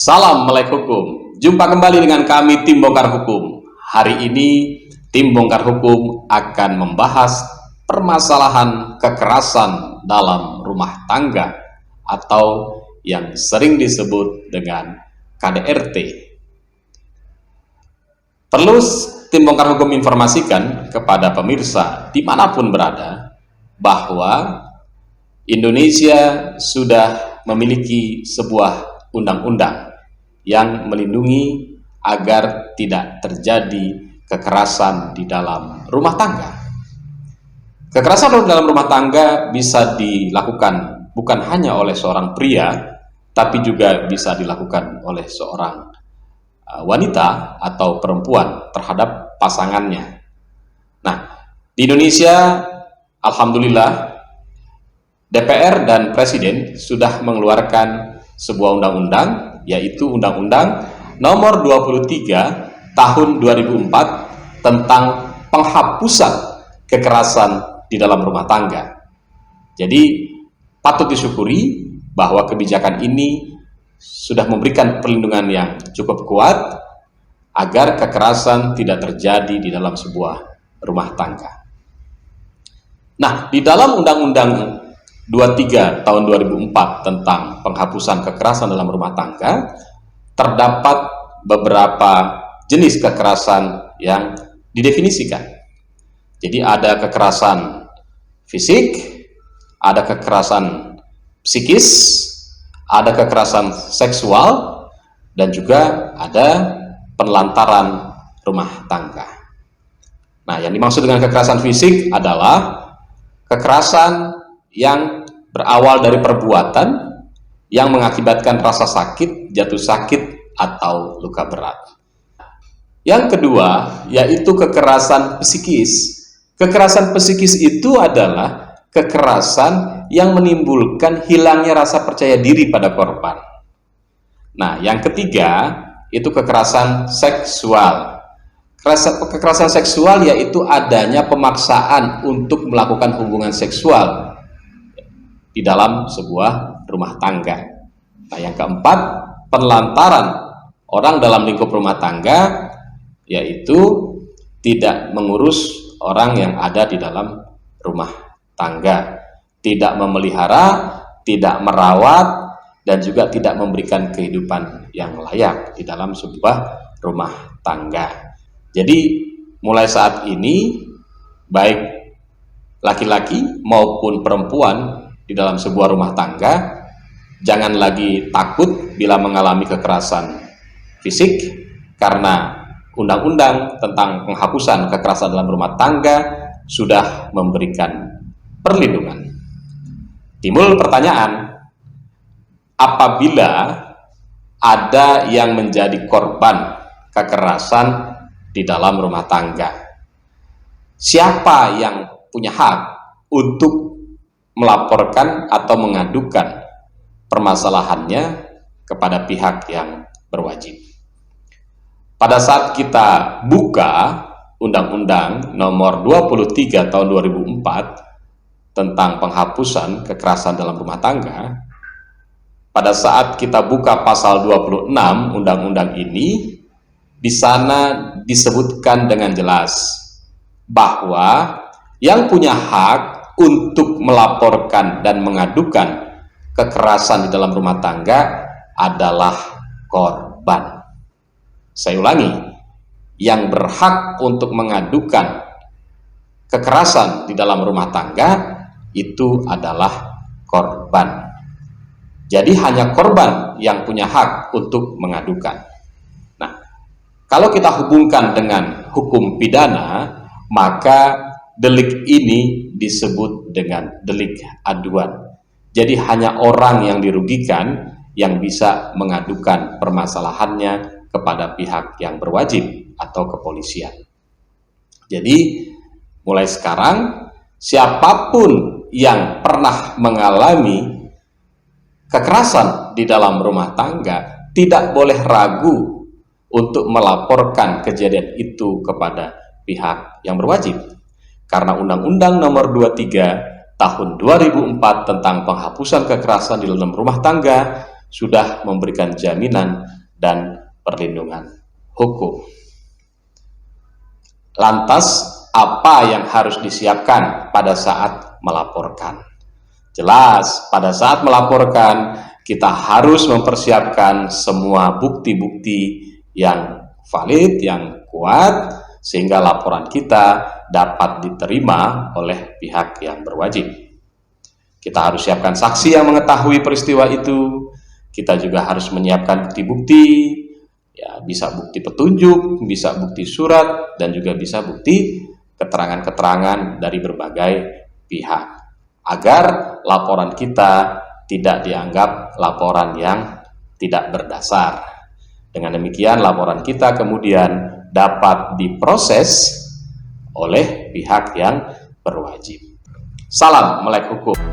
Salam melek hukum. Jumpa kembali dengan kami Tim Bongkar Hukum. Hari ini Tim Bongkar Hukum akan membahas permasalahan kekerasan dalam rumah tangga atau yang sering disebut dengan KDRT. Perlu Tim Bongkar Hukum informasikan kepada pemirsa dimanapun berada bahwa Indonesia sudah memiliki sebuah undang-undang yang melindungi agar tidak terjadi kekerasan di dalam rumah tangga. Kekerasan dalam rumah tangga bisa dilakukan bukan hanya oleh seorang pria, tapi juga bisa dilakukan oleh seorang wanita atau perempuan terhadap pasangannya. Nah, di Indonesia, alhamdulillah, DPR dan Presiden sudah mengeluarkan sebuah undang-undang, yaitu Undang-Undang Nomor 23 Tahun 2004 tentang penghapusan kekerasan di dalam rumah tangga. Jadi patut disyukuri bahwa kebijakan ini sudah memberikan perlindungan yang cukup kuat agar kekerasan tidak terjadi di dalam sebuah rumah tangga. Nah, di dalam Undang-Undang 23 tahun 2004 tentang penghapusan kekerasan dalam rumah tangga terdapat beberapa jenis kekerasan yang didefinisikan. Jadi ada kekerasan fisik, ada kekerasan psikis, ada kekerasan seksual, dan juga ada penelantaran rumah tangga. Nah, yang dimaksud dengan kekerasan fisik adalah kekerasan yang berawal dari perbuatan yang mengakibatkan rasa sakit, jatuh sakit, atau luka berat. Yang kedua, yaitu kekerasan psikis. Kekerasan psikis itu adalah kekerasan yang menimbulkan hilangnya rasa percaya diri pada korban. Nah, yang ketiga, itu kekerasan seksual. Kekerasan seksual yaitu adanya pemaksaan untuk melakukan hubungan seksual di dalam sebuah rumah tangga. Nah, yang keempat, penelantaran orang dalam lingkup rumah tangga, yaitu tidak mengurus orang yang ada di dalam rumah tangga, tidak memelihara, tidak merawat, dan juga tidak memberikan kehidupan yang layak di dalam sebuah rumah tangga. Jadi mulai saat ini, baik laki-laki maupun perempuan di dalam sebuah rumah tangga, jangan lagi takut bila mengalami kekerasan fisik, karena undang-undang tentang penghapusan kekerasan dalam rumah tangga sudah memberikan perlindungan. Timbul pertanyaan, apabila ada yang menjadi korban kekerasan di dalam rumah tangga, siapa yang punya hak untuk melaporkan atau mengadukan permasalahannya kepada pihak yang berwajib? Pada saat kita buka Undang-Undang Nomor 23 Tahun 2004 tentang penghapusan kekerasan dalam rumah tangga, pada saat kita buka pasal 26 Undang-Undang ini, di sana disebutkan dengan jelas bahwa yang punya hak untuk melaporkan dan mengadukan kekerasan di dalam rumah tangga adalah korban. Saya ulangi, yang berhak untuk mengadukan kekerasan di dalam rumah tangga itu adalah korban. Jadi hanya korban yang punya hak untuk mengadukan. Nah, kalau kita hubungkan dengan hukum pidana, maka delik ini disebut dengan delik aduan. Jadi hanya orang yang dirugikan yang bisa mengadukan permasalahannya kepada pihak yang berwajib atau kepolisian. Jadi mulai sekarang, siapapun yang pernah mengalami kekerasan di dalam rumah tangga tidak boleh ragu untuk melaporkan kejadian itu kepada pihak yang berwajib. Karena Undang-Undang Nomor 23 Tahun 2004 tentang penghapusan kekerasan di dalam rumah tangga sudah memberikan jaminan dan perlindungan hukum. Lantas, apa yang harus disiapkan pada saat melaporkan? Jelas, pada saat melaporkan, kita harus mempersiapkan semua bukti-bukti yang valid, yang kuat, sehingga laporan kita dapat diterima oleh pihak yang berwajib. Kita harus siapkan saksi yang mengetahui peristiwa itu. Kita juga harus menyiapkan bukti-bukti, ya, bisa bukti petunjuk, bisa bukti surat, dan juga bisa bukti keterangan-keterangan dari berbagai pihak, agar laporan kita tidak dianggap laporan yang tidak berdasar. Dengan demikian, laporan kita kemudian dapat diproses oleh pihak yang berwajib. Salam melek hukum.